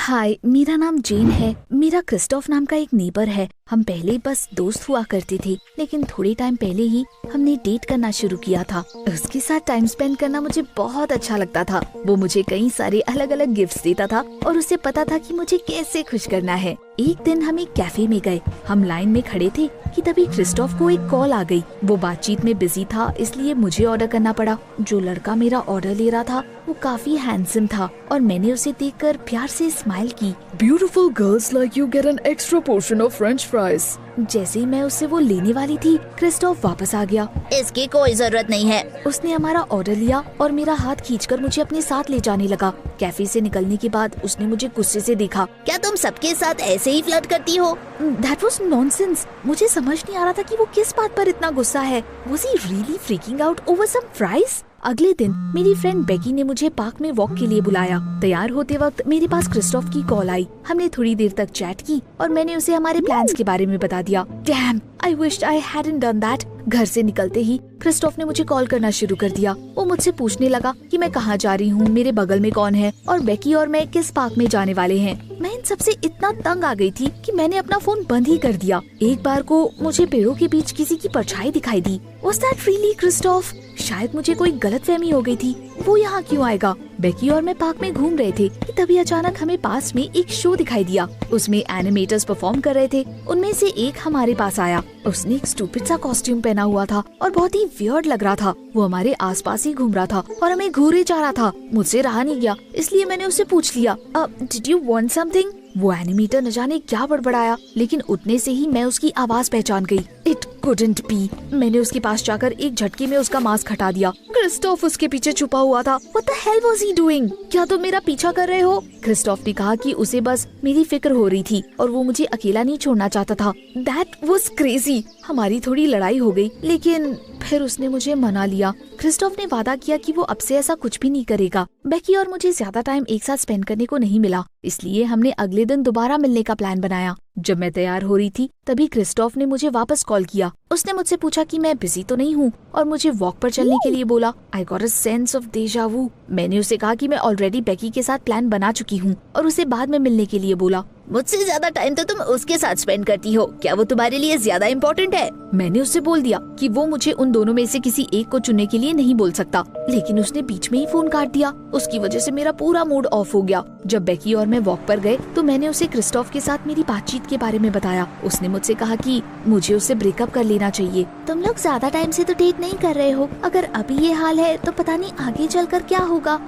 हाय, मेरा नाम जेन है। मेरा क्रिस्टोफ नाम का एक नेबर है। हम पहले बस दोस्त हुआ करते थे, लेकिन थोड़े टाइम पहले ही हमने डेट करना शुरू किया था। उसके साथ टाइम स्पेंड करना मुझे बहुत अच्छा लगता था। वो मुझे कई सारे अलग अलग गिफ्ट्स देता था और उसे पता था कि मुझे कैसे खुश करना है। एक दिन हम एक कैफे में गए। हम लाइन में खड़े थे कि तभी क्रिस्टोफ को एक कॉल आ गई। वो बातचीत में बिजी था, इसलिए मुझे ऑर्डर करना पड़ा। जो लड़का मेरा ऑर्डर ले रहा था वो काफी हैंडसम था और मैंने उसे देखकर प्यार से स्माइल की। Beautiful girls like you get an extra portion of French fries. जैसे ही मैं उससे वो लेने वाली थी, क्रिस्टोफ वापस आ गया। इसकी कोई जरूरत नहीं है। उसने हमारा ऑर्डर लिया और मेरा हाथ खींचकर मुझे अपने साथ ले जाने लगा। कैफे से निकलने के बाद उसने मुझे गुस्से से देखा। क्या तुम सबके साथ ऐसे ही फ्लर्ट करती हो? That was nonsense. मुझे समझ नहीं आ रहा था कि वो किस बात पर इतना गुस्सा है। Was he really freaking out over some fries? अगले दिन मेरी फ्रेंड बेकी ने मुझे पार्क में वॉक के लिए बुलाया। तैयार होते वक्त मेरे पास क्रिस्टोफ की कॉल आई। हमने थोड़ी देर तक चैट की और मैंने उसे हमारे प्लान्स के बारे में बता दिया। Damn, I wished I hadn't done that. घर से निकलते ही क्रिस्टोफ ने मुझे कॉल करना शुरू कर दिया। वो मुझसे पूछने लगा कि मैं कहाँ जा रही हूँ, मेरे बगल में कौन है और बेकी और मैं किस पार्क में जाने वाले हैं। मैं इन सबसे इतना तंग आ गई थी कि मैंने अपना फोन बंद ही कर दिया। एक बार को मुझे पेड़ों के बीच किसी की परछाई दिखाई दी। Was that really Christophe? शायद मुझे कोई गलतफहमी हो गई थी। वो यहाँ क्यों आएगा? बेकी और मैं पार्क में घूम रहे थे कि तभी अचानक हमें पास में एक शो दिखाई दिया। उसमें एनिमेटर्स परफॉर्म कर रहे थे। उनमें से एक हमारे पास आया। उसने एक स्टूपिड सा कॉस्ट्यूम पहना हुआ था और बहुत ही वियर्ड लग रहा था। वो हमारे आसपास ही घूम रहा था और हमें घूरे जा रहा था। मुझसे रहा नहीं गया, इसलिए मैंने उससे पूछ लिया, डिड यू वांट समथिंग? वो एनिमेटर न जाने क्या बड़बड़ाया, लेकिन उतने से ही मैं उसकी आवाज पहचान गई। It couldn't be। मैंने उसके पास जाकर एक झटके में उसका मास्क हटा दिया। क्रिस्टोफ उसके पीछे छुपा हुआ था। What the hell was he doing? क्या तुम मेरा पीछा कर रहे हो? क्रिस्टोफ ने कहा कि उसे बस मेरी फिक्र हो रही थी और वो मुझे अकेला नहीं छोड़ना चाहता था। That was crazy। हमारी थोड़ी लड़ाई हो गई, लेकिन फिर उसने मुझे मना लिया। क्रिस्टोफ ने वादा किया कि वो अब से ऐसा कुछ भी नहीं करेगा। बेकी और मुझे ज्यादा टाइम एक साथ स्पेंड करने को नहीं मिला, इसलिए हमने अगले दिन दोबारा मिलने का प्लान बनाया। जब मैं तैयार हो रही थी तभी क्रिस्टोफ ने मुझे वापस कॉल किया। उसने मुझसे पूछा कि मैं बिजी तो नहीं हूँ और मुझे वॉक पर चलने के लिए बोला। I got a sense of deja vu. मैंने उसे कहा कि मैं ऑलरेडी बेकी के साथ प्लान बना चुकी हूँ और उसे बाद में मिलने के लिए बोला। मुझसे ज्यादा टाइम तो तुम उसके साथ स्पेंड करती हो। क्या वो तुम्हारे लिए ज्यादा इम्पोर्टेंट है? मैंने उससे बोल दिया कि वो मुझे उन दोनों में से किसी एक को चुनने के लिए नहीं बोल सकता, लेकिन उसने बीच में ही फोन काट दिया। उसकी वजह से मेरा पूरा मूड ऑफ हो गया। जब बेकी और मैं वॉक पर गए तो मैंने उसे क्रिस्टोफ के साथ मेरी बातचीत के बारे में बताया। उसने मुझसे कहा कि मुझे उससे ब्रेकअप कर लेना चाहिए। तुम लोग ज्यादा टाइम से तो डेट नहीं कर रहे हो। अगर अभी ये हाल है तो पता नहीं आगे चलकर क्या होगा।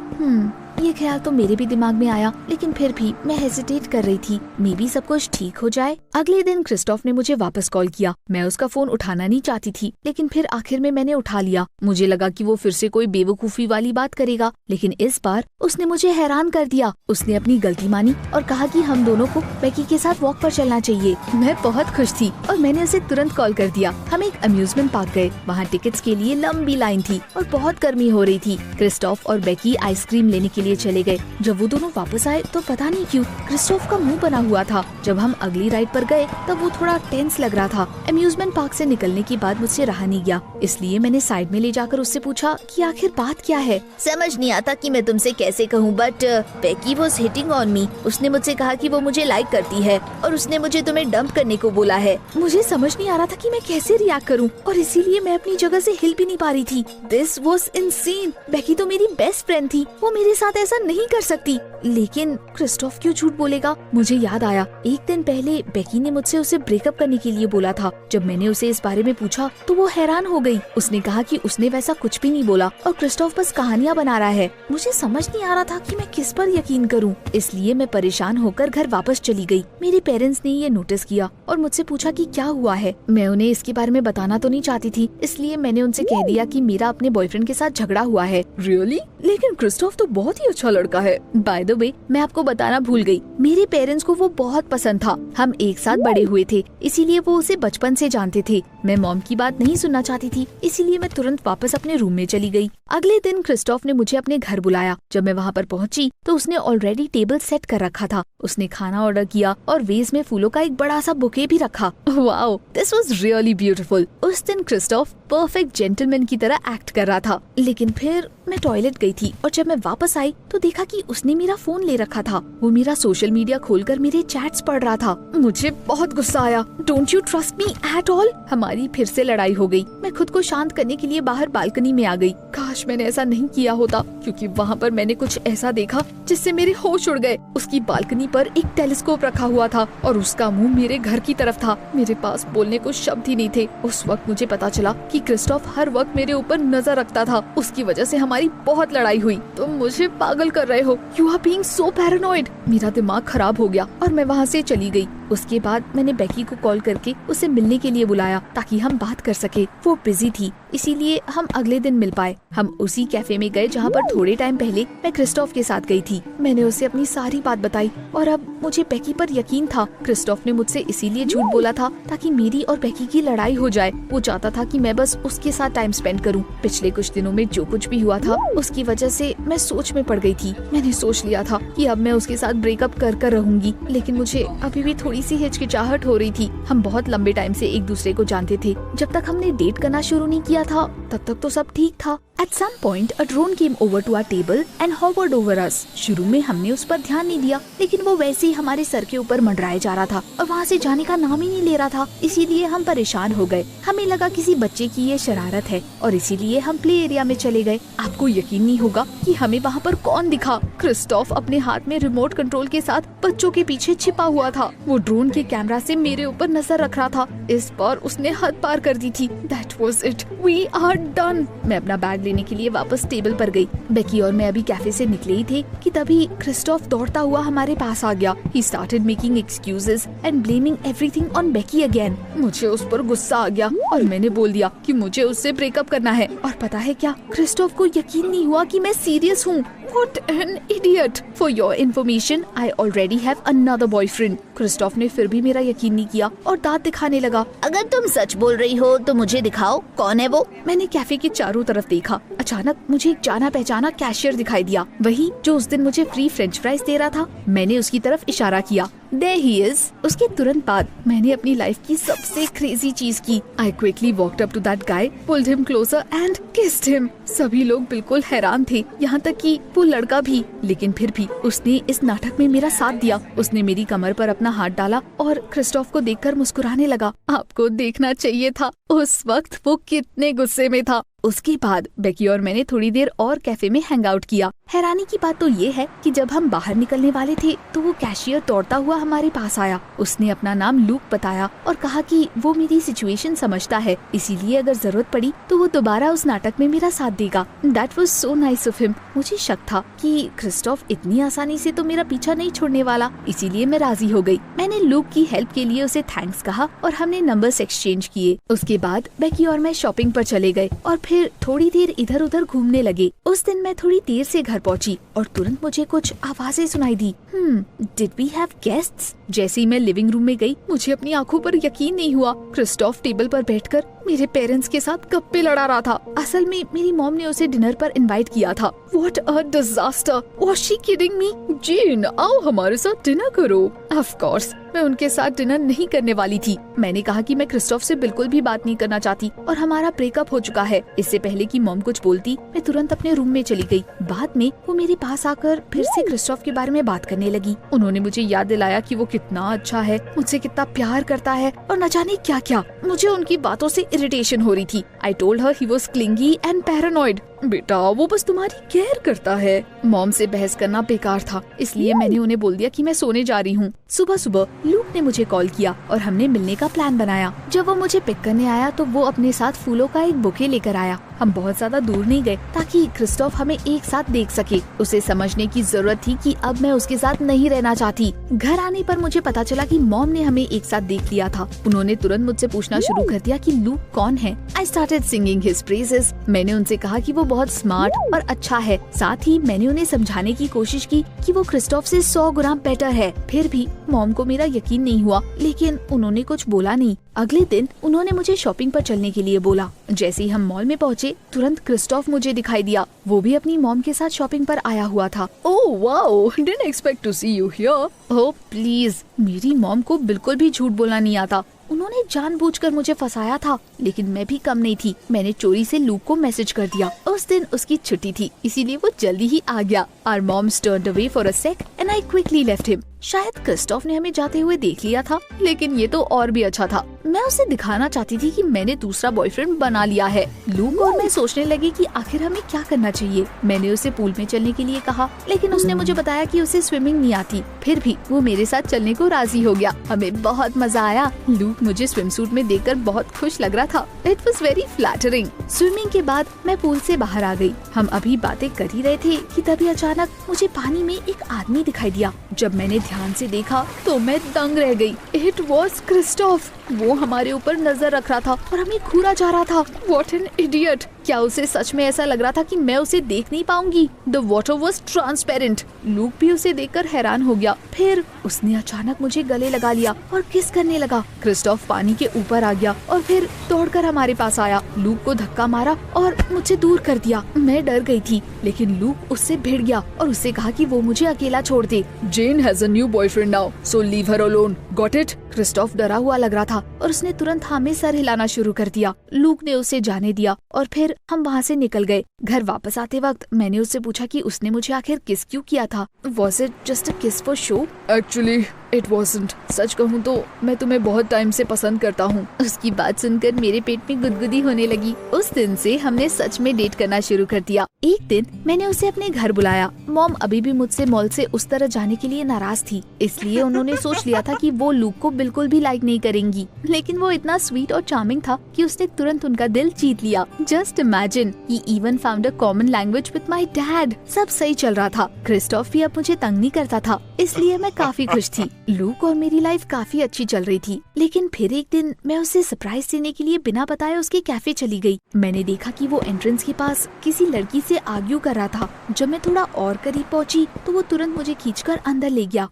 ये ख्याल तो मेरे भी दिमाग में आया, लेकिन फिर भी मैं हेजिटेट कर रही थी। मे बी सब कुछ ठीक हो जाए। अगले दिन क्रिस्टोफ ने मुझे वापस कॉल किया। मैं उसका फोन उठाना नहीं चाहती थी, लेकिन फिर आखिर में मैंने उठा लिया। मुझे लगा कि वो फिर से कोई बेवकूफी वाली बात करेगा, लेकिन इस बार उसने मुझे हैरान कर दिया। उसने अपनी गलती मानी और कहा कि हम दोनों को बेकी के साथ वॉक पर चलना चाहिए। मैं बहुत खुश थी और मैंने उसे तुरंत कॉल कर दिया। हम एक अम्यूजमेंट पार्क गए। वहाँ टिकट्स के लिए लंबी लाइन थी और बहुत गर्मी हो रही थी। क्रिस्टोफ और बेकी आइसक्रीम लेने के लिए चले गए। जब वो दोनों वापस आए तो पता नहीं क्यों क्रिस्टोफ का मुंह बना हुआ था। जब हम अगली राइड पर गए तब वो थोड़ा टेंस लग रहा था। अम्यूजमेंट पार्क से निकलने के बाद मुझसे रहा नहीं गया, इसलिए मैंने साइड में ले जाकर उससे पूछा कि आखिर बात क्या है। समझ नहीं आता कि मैं तुमसे कैसे कहूँ, but Becky was hitting on me. उसने मुझसे कहा कि वो मुझे लाइक करती है और उसने मुझे तुम्हें डंप करने को बोला है। मुझे समझ नहीं आ रहा था कि मैं कैसे रिएक्ट करूँ और इसीलिए मैं अपनी जगह से हिल भी नहीं पा रही थी। This was insane. बेकी तो मेरी बेस्ट फ्रेंड थी, वो मेरे साथ ऐसा नहीं कर सकती। लेकिन क्रिस्टोफ क्यों झूठ बोलेगा? मुझे याद आया, एक दिन पहले बेकी ने मुझसे उसे ब्रेकअप करने के लिए बोला था। जब मैंने उसे इस बारे में पूछा तो वो हैरान हो गई। उसने कहा कि उसने वैसा कुछ भी नहीं बोला और क्रिस्टोफ बस कहानियां बना रहा है। मुझे समझ नहीं आ रहा था कि मैं किस पर यकीन करूं, इसलिए मैं परेशान होकर घर वापस चली गई। मेरे पेरेंट्स ने ये नोटिस किया और मुझसे पूछा कि क्या हुआ है। मैं उन्हें इसके बारे में बताना तो नहीं चाहती थी, इसलिए मैंने उनसे कह दिया कि मेरा अपने बॉयफ्रेंड के साथ झगड़ा हुआ है। Really? लेकिन क्रिस्टोफ तो बहुत ही अच्छा लड़का है। बाय द वे, मैं आपको बताना भूल गई, मेरे पेरेंट्स को वो बहुत पसंद था। हम एक साथ बड़े हुए थे, इसीलिए वो उसे बचपन से जानते थे। मैं मॉम की बात नहीं सुनना चाहती थी, इसीलिए मैं तुरंत वापस अपने रूम में चली गई। अगले दिन क्रिस्टोफ ने मुझे अपने घर बुलाया। जब मैं वहाँ पर पहुँची तो उसने ऑलरेडी टेबल सेट कर रखा था। उसने खाना ऑर्डर किया और वेज में फूलों का एक बड़ा सा बुके भी रखा। Wow, this was really beautiful. उस दिन क्रिस्टोफ परफेक्ट जेंटलमैन की तरह एक्ट कर रहा था। लेकिन फिर मैं टॉयलेट गई थी और जब मैं वापस आई तो देखा कि उसने मेरा फोन ले रखा था। वो मेरा सोशल मीडिया खोलकर मेरे चैट्स पढ़ रहा था। मुझे बहुत गुस्सा आया। Don't you trust me at all. हमारी फिर से लड़ाई हो गई। मैं खुद को शांत करने के लिए बाहर बालकनी में आ गई। काश मैंने ऐसा नहीं किया होता, क्योंकि वहाँ पर मैंने कुछ ऐसा देखा जिससे मेरे होश उड़ गए। उसकी बालकनी पर एक टेलीस्कोप रखा हुआ था और उसका मुंह मेरे घर की तरफ था। मेरे पास बोलने को शब्द ही नहीं थे। उस वक्त मुझे पता चला कि क्रिस्टोफ हर वक्त मेरे ऊपर नजर रखता था। उसकी वजह से हमारी बहुत लड़ाई हुई। तुम मुझे पागल कर रहे हो। You are being so paranoid. मेरा दिमाग खराब हो गया और मैं वहाँ से चली गई। उसके बाद मैंने बेकी को कॉल करके उसे मिलने के लिए बुलाया ताकि हम बात कर सके। वो बिजी थी, इसीलिए हम अगले दिन मिल पाए। हम उसी कैफे में गए जहाँ पर थोड़े टाइम पहले मैं क्रिस्टोफ के साथ गई थी। मैंने उसे अपनी सारी बात बताई और अब मुझे बेकी पर यकीन था। क्रिस्टोफ ने मुझसे इसीलिए झूठ बोला था ताकि मेरी और बेकी की लड़ाई हो जाए। वो चाहता था कि मैं बस उसके साथ टाइम स्पेंड करूं। पिछले कुछ दिनों में जो कुछ भी हुआ था उसकी वजह से मैं सोच में पड़ गई थी। मैंने सोच लिया था कि अब मैं उसके साथ ब्रेकअप कर रहूंगी, लेकिन मुझे अभी भी थोड़ी सी हिचकिचाहट हो रही थी। हम बहुत लंबे टाइम से एक दूसरे को जानते थे। जब तक हमने डेट करना शुरू नहीं किया था तब तक तो सब ठीक था। At some point, a drone came over to our table and hovered over us. शुरू में हमने उस पर ध्यान नहीं दिया, लेकिन वो वैसे ही हमारे सर के ऊपर मंडराए जा रहा था और वहाँ से जाने का नाम ही नहीं ले रहा था। इसीलिए हम परेशान हो गए। हमें लगा किसी बच्चे की ये शरारत है और इसीलिए हम प्ले एरिया में चले गए। आपको यकीन नहीं होगा कि हमें वहाँ पर कौन दिखा। क्रिस्टोफ अपने हाथ में रिमोट कंट्रोल के साथ बच्चों के पीछे छिपा हुआ था। वो ड्रोन के कैमरा से मेरे ऊपर नजर रख रहा था। इस बार उसने हद पार कर दी थी। That was it. We are done. मैं अपना बैग लेने के लिए वापस टेबल पर गई। बेकी और मैं अभी कैफे से निकले ही थे कि तभी क्रिस्टोफ दौड़ता हुआ हमारे पास आ गया। He started making excuses and blaming everything on Becky again. मुझे उस पर गुस्सा आ गया और मैंने बोल दिया कि मुझे उससे ब्रेकअप करना है। और पता है क्या, क्रिस्टोफ को यकीन नहीं हुआ कि मैं सीरियस हूँ। What an idiot! For your information, I already have another boyfriend. Christophe ने फिर भी मेरा यकीन नहीं किया और दांत दिखाने लगा। अगर तुम सच बोल रही हो तो मुझे दिखाओ, कौन है वो? मैंने कैफे के चारों तरफ देखा। अचानक मुझे एक जाना पहचाना कैशियर दिखाई दिया, वही जो उस दिन मुझे फ्री फ्रेंच फ्राइज दे रहा था। मैंने उसकी तरफ इशारा किया। There he is. उसके तुरंत बाद मैंने अपनी लाइफ की सबसे क्रेजी चीज की। I quickly walked up to that guy, pulled him closer and kissed him. सभी लोग बिल्कुल हैरान थे, यहाँ तक कि वो लड़का भी। लेकिन फिर भी उसने इस नाटक में मेरा साथ दिया। उसने मेरी कमर पर अपना हाथ डाला और क्रिस्टोफ को देखकर मुस्कुराने लगा। आपको देखना चाहिए था उस वक्त वो कितने गुस्से में था। उसके बाद बेकी और मैंने थोड़ी देर और कैफे में हैंग आउट किया। हैरानी की बात तो ये है कि जब हम बाहर निकलने वाले थे तो वो कैशियर दौड़ता हुआ हमारे पास आया। उसने अपना नाम लूक बताया और कहा कि वो मेरी सिचुएशन समझता है, इसीलिए अगर जरूरत पड़ी तो वो दोबारा उस नाटक में मेरा साथ देगा। That was so nice of him. मुझे शक था कि क्रिस्टोफ इतनी आसानी से तो मेरा पीछा नहीं छोड़ने वाला, इसीलिए मैं राजी हो गई। मैंने लूक की हेल्प के लिए उसे थैंक्स कहा और हमने नंबर्स एक्सचेंज किए। उसके बाद बेकी और मैं शॉपिंग पर चले गए और फिर थोड़ी देर इधर उधर घूमने लगे। उस दिन मैं थोड़ी देर से घर पहुंची और तुरंत मुझे कुछ आवाजें सुनाई दी। Did we have guests? जैसे ही मैं लिविंग रूम में गई, मुझे अपनी आंखों पर यकीन नहीं हुआ। क्रिस्टोफ टेबल पर बैठकर मेरे पेरेंट्स के साथ गप्पे लड़ा रहा था। असल में मेरी मॉम ने उसे डिनर पर इनवाइट किया था। What a disaster! Was she kidding me? Gene, आओ हमारे साथ डिनर करो। Of course, मैं उनके साथ डिनर नहीं करने वाली थी। मैंने कहा कि मैं क्रिस्टोफ से बिल्कुल भी बात नहीं करना चाहती और हमारा ब्रेकअप हो चुका है। इससे पहले कि मॉम कुछ बोलती, मैं तुरंत अपने रूम में चली गई। बाद में वो मेरे पास आकर फिर से क्रिस्टोफ के बारे में बात करने लगी। उन्होंने मुझे याद दिलाया कि वो कितना अच्छा है, मुझसे कितना प्यार करता है और न जाने क्या क्या। मुझे उनकी बातों से इरिटेशन हो रही थी। I told her he was clingy and paranoid. बेटा, वो बस तुम्हारी केयर करता है। मॉम से बहस करना बेकार था, इसलिए मैंने उन्हें बोल दिया कि मैं सोने जा रही हूँ। सुबह सुबह लूक ने मुझे कॉल किया और हमने मिलने का प्लान बनाया। जब वो मुझे पिक करने आया तो वो अपने साथ फूलों का एक बुके लेकर आया। हम बहुत ज्यादा दूर नहीं गए ताकि क्रिस्टोफ हमें एक साथ देख सके। उसे समझने की जरूरत थी कि अब मैं उसके साथ नहीं रहना चाहती। घर आने पर मुझे पता चला कि मॉम ने हमें एक साथ देख लिया था। उन्होंने तुरंत मुझसे पूछना शुरू कर दिया कि लूक कौन है। I started started singing his praises. मैंने उनसे कहा कि वो बहुत स्मार्ट और अच्छा है। साथ ही मैंने उन्हें समझाने की कोशिश की कि वो क्रिस्टोफ से 100 गुना बेटर है। फिर भी मॉम को मेरा यकीन नहीं हुआ, लेकिन उन्होंने कुछ बोला नहीं। अगले दिन उन्होंने मुझे शॉपिंग पर चलने के लिए बोला। जैसे ही हम मॉल में पहुँचे, तुरंत क्रिस्टोफ मुझे दिखाई दिया। वो भी अपनी मॉम के साथ शॉपिंग पर आया हुआ था। Oh wow, didn't expect to see you here. Oh please, मेरी मॉम को बिल्कुल भी झूठ बोलना नहीं आता। उन्होंने जानबूझकर मुझे फंसाया था, लेकिन मैं भी कम नहीं थी। मैंने चोरी से लूक को मैसेज कर दिया। उस दिन उसकी छुट्टी थी, इसीलिए वो जल्दी ही आ गया। Our moms turned away for a sec and I quickly left him. शायद क्रिस्टोफ ने हमें जाते हुए देख लिया था, लेकिन ये तो और भी अच्छा था। मैं उसे दिखाना चाहती थी कि मैंने दूसरा बॉयफ्रेंड बना लिया है। लूक और मैं सोचने लगे कि आखिर हमें क्या करना चाहिए। मैंने उसे पूल में चलने के लिए कहा, लेकिन उसने मुझे बताया कि उसे स्विमिंग नहीं आती। फिर भी वो मेरे साथ चलने को राजी हो गया। हमें बहुत मजा आया। लूक मुझे स्विम सूट में देखकर बहुत खुश लग रहा था। It was very flattering. Swimming के बाद मैं पूल से बाहर आ गई। हम अभी बातें कर ही रहे थे कि तभी अचानक मुझे पानी में एक आदमी दिखाई दिया। जब मैंने ध्यान से देखा तो मैं दंग रह गई। It was Christophe. वो हमारे ऊपर नजर रख रहा था और हमें घूरा जा रहा था। What an idiot! क्या उसे सच में ऐसा लग रहा था कि मैं उसे देख नहीं पाऊंगी? The water was transparent. Look भी उसे देखकर हैरान हो गया। फिर उसने अचानक मुझे गले लगा लिया और किस करने लगा। क्रिस्टोफ पानी के ऊपर आ गया और फिर दौड़कर हमारे पास आया। लूक को धक्का मारा और मुझे दूर कर दिया। मैं डर गई थी, लेकिन लूक उससे भिड़ गया और उससे कहा कि वो मुझे अकेला छोड़ दे। Jane has a new boyfriend now, so leave her alone. Got it? Christophe डरा हुआ लग रहा था और उसने तुरंत हमें सर हिलाना शुरू कर दिया। लूक ने उसे जाने दिया और फिर हम वहाँ से निकल गए। घर वापस आते वक्त मैंने उससे पूछा कि उसने मुझे आखिर किस क्यों किया था। Was it just a kiss for show? Actually, it wasn't. सच कहूँ तो मैं तुम्हें बहुत टाइम से पसंद करता हूँ। उसकी बात सुनकर मेरे पेट में गुदगुदी होने लगी। उस दिन से हमने सच में डेट करना शुरू कर दिया। एक दिन मैंने उसे अपने घर बुलाया। मॉम अभी भी मुझसे मॉल से उस तरह जाने के लिए नाराज थी, इसलिए उन्होंने सोच लिया था कि वो लूक को बिल्कुल भी लाइक नहीं करेंगी। लेकिन वो इतना स्वीट और चार्मिंग था कि उसने तुरंत उनका दिल जीत लिया। Just imagine, he even found a common language with my dad. सब सही चल रहा था। क्रिस्टोफ भी अब मुझे तंग नहीं करता था, इसलिए मैं काफी खुश थी। लूक और मेरी लाइफ काफी अच्छी चल रही थी। लेकिन फिर एक दिन मैं उसे सरप्राइज देने के लिए बिना बताए उसके कैफे चली गई। मैंने देखा कि वो एंट्रेंस के पास किसी लड़की से आर्ग्यू कर रहा था। जब मैं थोड़ा और करीब पहुंची तो वो तुरंत मुझे खींचकर अंदर ले गया।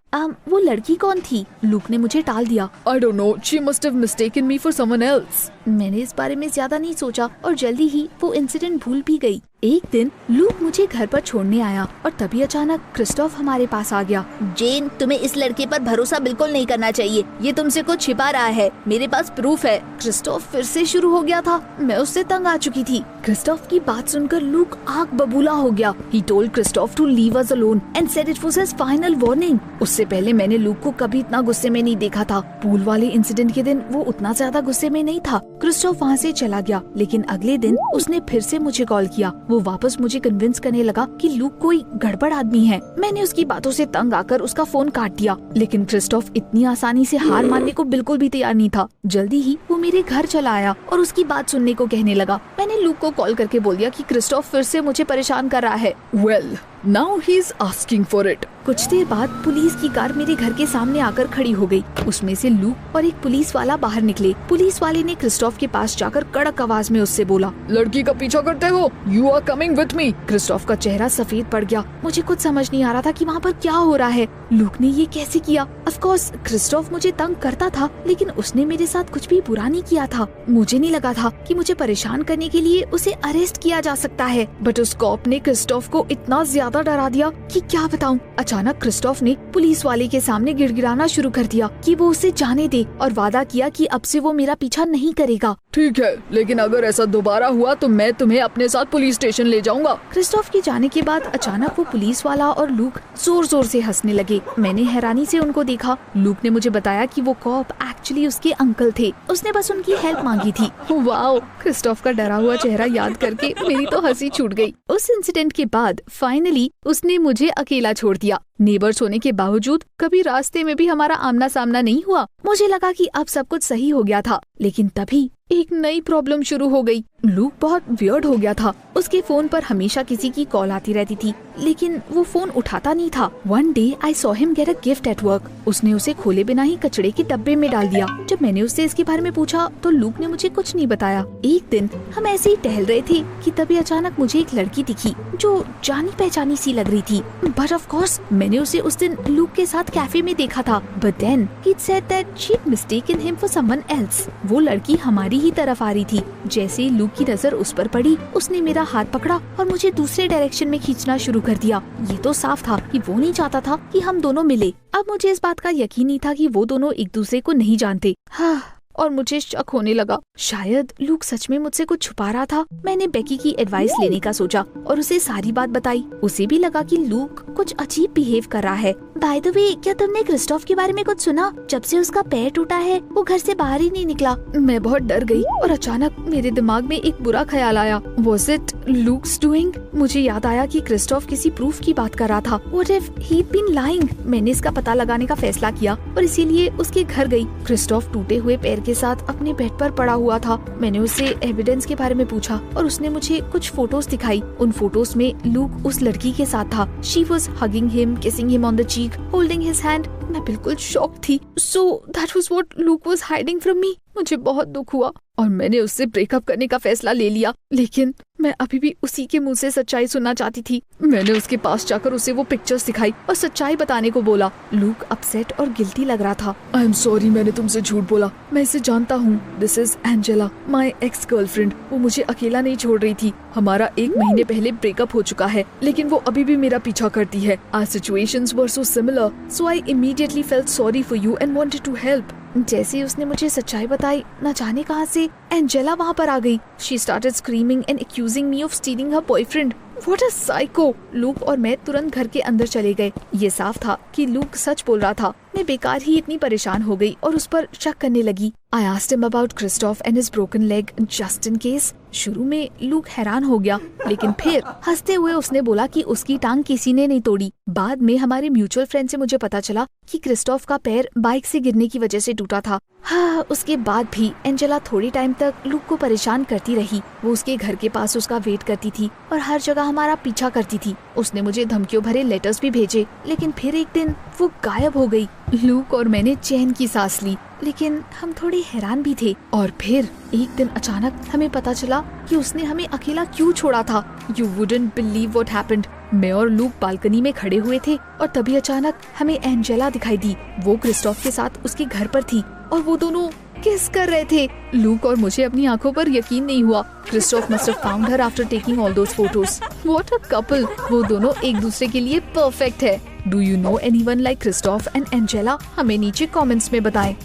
वो लड़की कौन थी? लूक ने मुझे टाल दिया। I don't know. She must have mistaken me for someone else. मैंने इस बारे में ज्यादा नहीं सोचा और जल्दी ही वो इंसिडेंट भूल भी गई। एक दिन लूक मुझे घर पर छोड़ने आया और तभी अचानक क्रिस्टोफ हमारे पास आ गया। जेन, तुम्हें इस लड़के पर भरोसा बिल्कुल नहीं करना चाहिए। ये तुमसे कुछ छिपा रहा है। मेरे पास प्रूफ है। क्रिस्टोफ फिर से शुरू हो गया था। मैं उससे तंग आ चुकी थी। क्रिस्टोफ की बात सुनकर लूक आग बबूला हो गया। He told Christoph to leave us alone and said it was his final warning. उससे पहले मैंने लूक को कभी इतना गुस्से में नहीं देखा था। पूल वाले इंसिडेंट के दिन वो उतना ज्यादा गुस्से में नहीं था। क्रिस्टोफ वहाँ से चला गया, लेकिन अगले दिन उसने फिर से मुझे कॉल किया। वो वापस मुझे कन्विंस करने लगा कि लूक कोई गड़बड़ आदमी है। मैंने उसकी बातों से तंग आकर उसका फोन काट दिया, लेकिन क्रिस्टोफ इतनी आसानी से हार मानने को बिल्कुल भी तैयार नहीं था। जल्दी ही वो मेरे घर चला आया और उसकी बात सुनने को कहने लगा। मैंने लूक को कॉल करके बोल दिया कि क्रिस्टोफ फिर से मुझे परेशान कर रहा है। Well, now he's asking for it. कुछ देर बाद पुलिस की कार मेरे घर के सामने आकर खड़ी हो गई। उसमें से लूक और एक पुलिस वाला बाहर निकले। पुलिस वाले ने क्रिस्टोफ के पास जाकर कड़क आवाज में उससे बोला, लड़की का पीछा करते हो? You are coming with me. Christophe का चेहरा सफेद पड़ गया। मुझे कुछ समझ नहीं आ रहा था कि वहाँ पर क्या हो रहा है। लूक ने ये कैसे किया? ऑफ कोर्स क्रिस्टोफ मुझे तंग करता था, लेकिन उसने मेरे साथ कुछ भी बुरा नहीं किया था। मुझे नहीं लगा था कि मुझे परेशान करने के लिए उसे अरेस्ट किया जा सकता है। बट उस कॉप ने क्रिस्टोफ को इतना ज्यादा डरा दिया कि क्या बताऊं। अचानक क्रिस्टोफ ने पुलिस वाले के सामने गिड़गिड़ाना शुरू कर दिया कि वो उसे जाने दे और वादा किया कि अब से वो मेरा पीछा नहीं करेगा। ठीक है, लेकिन अगर ऐसा दोबारा हुआ तो मैं तुम्हें अपने साथ पुलिस स्टेशन ले जाऊंगा। क्रिस्टोफ के जाने के बाद अचानक वो पुलिस वाला और लूक जोर जोर से हंसने लगे। मैंने हैरानी से उनको देखा। लूक ने मुझे बताया कि वो कॉप एक्चुअली उसके अंकल थे। उसने बस उनकी हेल्प मांगी थी। वाओ, क्रिस्टोफ का डरा हुआ चेहरा याद करके मेरी तो हंसी छूट गई। उस इंसिडेंट के बाद फाइनली उसने मुझे अकेला छोड़ दिया। नेबर्स होने के बावजूद कभी रास्ते में भी हमारा आमना सामना नहीं हुआ। मुझे लगा कि अब सब कुछ सही हो गया था, लेकिन तभी एक नई प्रॉब्लम शुरू हो गई। लूक बहुत वियर्ड हो गया था। उसके फोन पर हमेशा किसी की कॉल आती रहती थी, लेकिन वो फोन उठाता नहीं था। One day I saw him get a gift at work. उसने उसे खोले बिना ही कचड़े के डब्बे में डाल दिया। जब मैंने उससे इसके बारे में पूछा तो लूक ने मुझे कुछ नहीं बताया। एक दिन हम ऐसे ही टहल रहे थे कि तभी अचानक मुझे एक लड़की दिखी जो जानी पहचानी सी लग रही थी। बट ऑफ कोर्स मैंने उसे उस दिन लूक के साथ कैफे में देखा था। But then he said that she had mistaken him for someone else. वो लड़की हमारी ही तरफ आ रही थी। जैसे ही लूक की नजर उस पर पड़ी, उसने मेरा हाथ पकड़ा और मुझे दूसरे डायरेक्शन में खींचना शुरू कर दिया। ये तो साफ था कि वो नहीं चाहता था कि हम दोनों मिले। अब मुझे इस बात का यकीन नहीं था कि वो दोनों एक दूसरे को नहीं जानते। हाँ, और मुझे शक होने लगा शायद लूक सच में मुझसे कुछ छुपा रहा था। मैंने बेकी की एडवाइस लेने का सोचा और उसे सारी बात बताई। उसे भी लगा कि लूक कुछ अजीब बिहेव कर रहा है। बाय द वे, क्या तुमने क्रिस्टोफ के बारे में कुछ सुना? जब से उसका पैर टूटा है वो घर से बाहर ही नहीं निकला। मैं बहुत डर गई और अचानक मेरे दिमाग में एक बुरा ख्याल आया। Was it Luke's doing? मुझे याद आया कि क्रिस्टोफ किसी प्रूफ की बात कर रहा था। What if he'd been lying? मैंने इसका पता लगाने का फैसला किया और इसीलिए उसके घर गई। क्रिस्टोफ टूटे हुए पैर के साथ अपने बेड पर पड़ा हुआ था। मैंने उससे एविडेंस के बारे में पूछा और उसने मुझे कुछ फोटोज दिखाई। उन फोटोज में लूक उस लड़की के साथ था। She was hugging him, kissing him on the cheek, holding his hand. मैं बिल्कुल शॉक थी। So that was what Luke was hiding from me. मुझे बहुत दुख हुआ और मैंने उससे ब्रेकअप करने का फैसला ले लिया, लेकिन मैं अभी भी उसी के मुंह से सच्चाई सुनना चाहती थी। मैंने उसके पास जाकर उसे वो पिक्चर्स दिखाई और सच्चाई बताने को बोला। लूक अपसेट और गिल्टी लग रहा था। आई एम सॉरी, मैंने तुमसे झूठ बोला। मैं इसे जानता हूँ। This is Angela, my ex girlfriend. वो मुझे अकेला नहीं छोड़ रही थी। हमारा 1 महीने पहले ब्रेकअप हो चुका है, लेकिन वो अभी भी मेरा पीछा करती है। Our situations were so similar, so I immediately felt sorry for you and wanted to help. जैसे उसने मुझे सच्चाई बताई, न जाने कहां से एंजेला वहां पर आ गई। She started screaming and accusing me of stealing her boyfriend. What a psycho! Look और मैं तुरंत घर के अंदर चले गए। ये साफ था कि लूक सच बोल रहा था। मैं बेकार ही इतनी परेशान हो गई और उस पर शक करने लगी। I asked him about Christoph and his broken leg just in case. शुरू में लूक हैरान हो गया, लेकिन फिर हंसते हुए उसने बोला कि उसकी टांग किसी ने नहीं तोड़ी। बाद में हमारे म्यूचुअल फ्रेंड से मुझे पता चला कि क्रिस्टोफ का पैर बाइक से गिरने की वजह से टूटा था। हाँ, उसके बाद भी एंजेला थोड़ी टाइम तक लूक को परेशान करती रही। वो उसके घर के पास उसका वेट करती थी और हर जगह हमारा पीछा करती थी। उसने मुझे धमकियों भरे लेटर्स भी भेजे, लेकिन फिर एक दिन वो गायब हो गई। लूक और मैंने चैन की सांस ली, लेकिन हम थोड़े हैरान भी थे। और फिर एक दिन अचानक हमें पता चला कि उसने हमें अकेला क्यों छोड़ा था। You wouldn't believe what happened. मैं और लूक बालकनी में खड़े हुए थे और तभी अचानक हमें एंजेला दिखाई दी। वो क्रिस्टोफ के साथ उसके घर पर थी और वो दोनों किस कर रहे थे। लूक और मुझे अपनी आंखों पर यकीन नहीं हुआ। Christophe must have found her after taking all those photos. What a couple! वो दोनों एक दूसरे के लिए परफेक्ट है। Do you know anyone like Christoph and Angela? हमें नीचे कमेंट्स में बताएं।